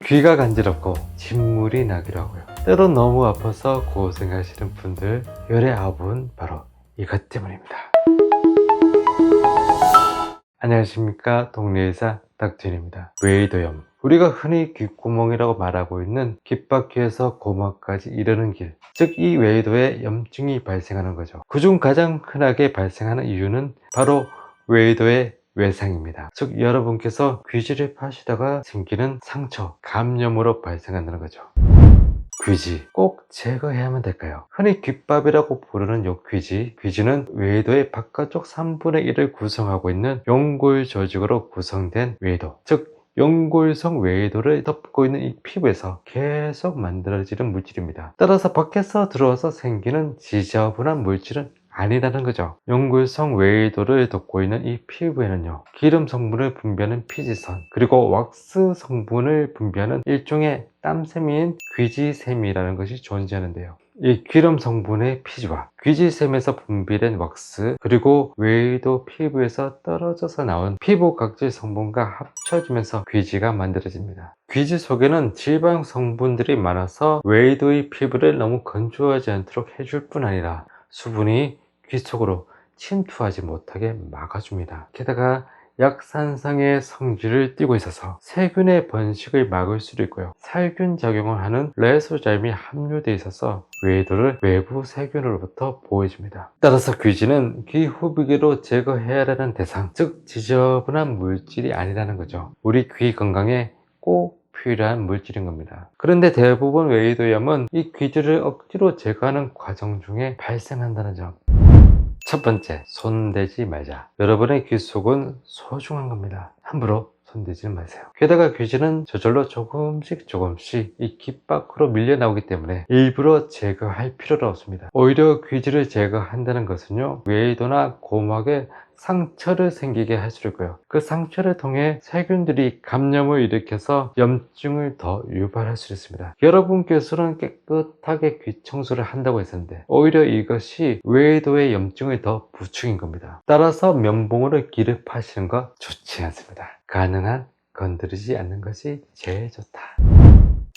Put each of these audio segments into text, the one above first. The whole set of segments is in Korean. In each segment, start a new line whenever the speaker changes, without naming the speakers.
귀가 간지럽고 진물이 나기도 하고요. 때론 너무 아파서 고생하시는 분들, 열의 아부는 바로 이것 때문입니다. 안녕하십니까, 동네의사 닥터진입니다. 웨이도염, 우리가 흔히 귓구멍이라고 말하고 있는 귓바퀴에서 고막까지 이르는 길, 즉 이 웨이도에 염증이 발생하는 거죠. 그중 가장 흔하게 발생하는 이유는 바로 웨이도의 외상입니다. 즉 여러분께서 귀지를 파시다가 생기는 상처, 감염으로 발생한다는 거죠. 귀지 꼭 제거해야만 될까요? 흔히 귓밥이라고 부르는 요 귀지는 웨이도의 바깥쪽 3분의 1을 구성하고 있는 용골 조직으로 구성된 웨이도, 즉 용골성 웨이도를 덮고 있는 이 피부에서 계속 만들어지는 물질입니다. 따라서 밖에서 들어와서 생기는 지저분한 물질은 아니라는 거죠. 용골성 웨이도를 덮고 있는 이 피부에는요, 기름 성분을 분비하는 피지선, 그리고 왁스 성분을 분비하는 일종의 땀샘인 귀지샘이라는 것이 존재하는데요. 이 기름 성분의 피지와 귀지샘에서 분비된 왁스, 그리고 웨이도 피부에서 떨어져서 나온 피부 각질 성분과 합쳐지면서 귀지가 만들어집니다. 귀지 속에는 지방 성분들이 많아서 웨이도의 피부를 너무 건조하지 않도록 해줄 뿐 아니라 수분이 귀 속으로 침투하지 못하게 막아줍니다. 게다가 약산성의 성질을 띠고 있어서 세균의 번식을 막을 수도 있고요, 살균 작용을 하는 레소자임이 함유되어 있어서 웨이도를 외부 세균으로부터 보호해줍니다. 따라서 귀지는 귀 후비기로 제거해야 하는 대상, 즉 지저분한 물질이 아니라는 거죠. 우리 귀 건강에 꼭 필요한 물질인 겁니다. 그런데 대부분 웨이도염은 이 귀지를 억지로 제거하는 과정 중에 발생한다는 점. 첫 번째, 손대지 말자. 여러분의 귀 속은 소중한 겁니다. 함부로 손대지 마세요. 게다가 귀지는 저절로 조금씩 이 귀 밖으로 밀려 나오기 때문에 일부러 제거할 필요가 없습니다. 오히려 귀지를 제거한다는 것은요, 웨이도나 고막에 상처를 생기게 할 수 있고요, 그 상처를 통해 세균들이 감염을 일으켜서 염증을 더 유발할 수 있습니다. 여러분께서는 깨끗하게 귀 청소를 한다고 했었는데 오히려 이것이 웨이도의 염증을 더 부추긴 겁니다. 따라서 면봉으로 귀를 파시는 거 좋지 않습니다. 가능한 건드리지 않는 것이 제일 좋다.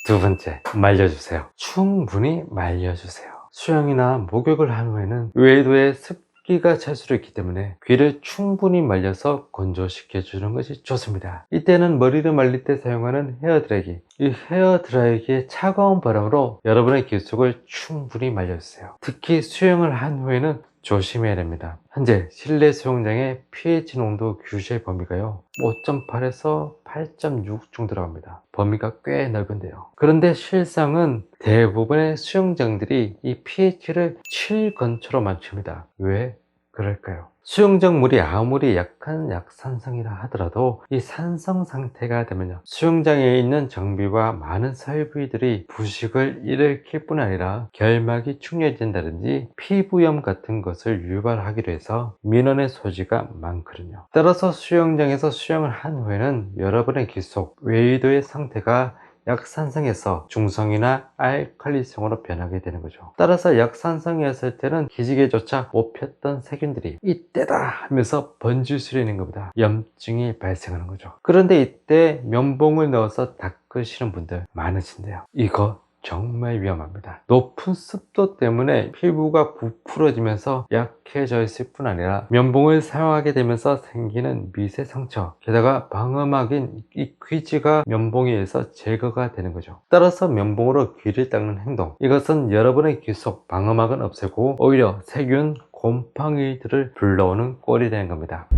두 번째, 말려주세요. 충분히 말려주세요. 수영이나 목욕을 한 후에는 웨이도의 습기가 찰 수도 있기 때문에 귀를 충분히 말려서 건조시켜 주는 것이 좋습니다. 이때는 머리를 말릴 때 사용하는 헤어드라이기, 이 헤어드라이기의 차가운 바람으로 여러분의 귀 속을 충분히 말려주세요. 특히 수영을 한 후에는 조심해야 됩니다. 현재 실내 수영장의 pH 농도 규제 범위가요, 5.8에서 8.6 정도라고 합니다. 범위가 꽤 넓은데요. 그런데 실상은 대부분의 수영장들이 이 pH를 7 근처로 맞춥니다. 왜 그럴까요? 수영장 물이 아무리 약한 약산성이라 하더라도 이 산성 상태가 되면요, 수영장에 있는 장비와 많은 설비들이 부식을 일으킬 뿐 아니라 결막이 축려진다든지 피부염 같은 것을 유발하기도 해서 민원의 소지가 많거든요. 따라서 수영장에서 수영을 한 후에는 여러분의 귀 속 웨이도의 상태가 약산성에서 중성이나 알칼리성으로 변하게 되는 거죠. 따라서 약산성이었을 때는 기지개조차 못 폈던 세균들이 이때다 하면서 번질 수 있는 겁니다. 염증이 발생하는 거죠. 그런데 이때 면봉을 넣어서 닦으시는 분들 많으신데요, 이거 정말 위험합니다. 높은 습도 때문에 피부가 부풀어지면서 약해져 있을 뿐 아니라 면봉을 사용하게 되면서 생기는 미세 상처, 게다가 방어막인 이 귀지가 면봉에 의해서 제거가 되는 거죠. 따라서 면봉으로 귀를 닦는 행동, 이것은 여러분의 귀 속 방어막은 없애고 오히려 세균, 곰팡이들을 불러오는 꼴이 되는 겁니다.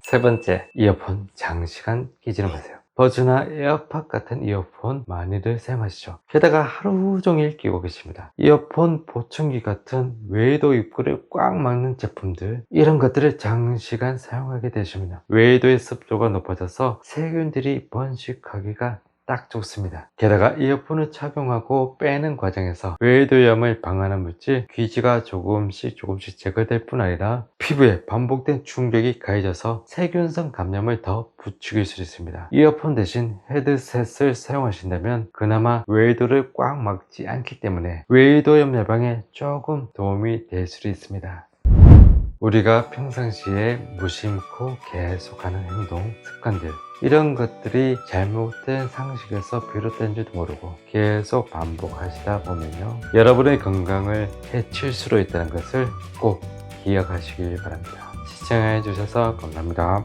세 번째, 이어폰 장시간 끼지는 마세요. 버즈나 에어팟 같은 이어폰 많이들 사용하시죠. 게다가 하루 종일 끼고 계십니다. 이어폰 보청기 같은 웨이도 입구를 꽉 막는 제품들, 이런 것들을 장시간 사용하게 되십니다. 웨이도의 습도가 높아져서 세균들이 번식하기가 딱 좋습니다. 게다가 이어폰을 착용하고 빼는 과정에서 웨이도염을 방하는 물질 귀지가 조금씩 제거될 뿐 아니라 피부에 반복된 충격이 가해져서 세균성 감염을 더 부추길 수 있습니다. 이어폰 대신 헤드셋을 사용하신다면 그나마 웨이도를 꽉 막지 않기 때문에 웨이도염 예방에 조금 도움이 될 수 있습니다. 우리가 평상시에 무심코 계속하는 행동, 습관들, 이런 것들이 잘못된 상식에서 비롯된지도 모르고 계속 반복하시다 보면요, 여러분의 건강을 해칠 수도 있다는 것을 꼭 기억하시길 바랍니다. 시청해 주셔서 감사합니다.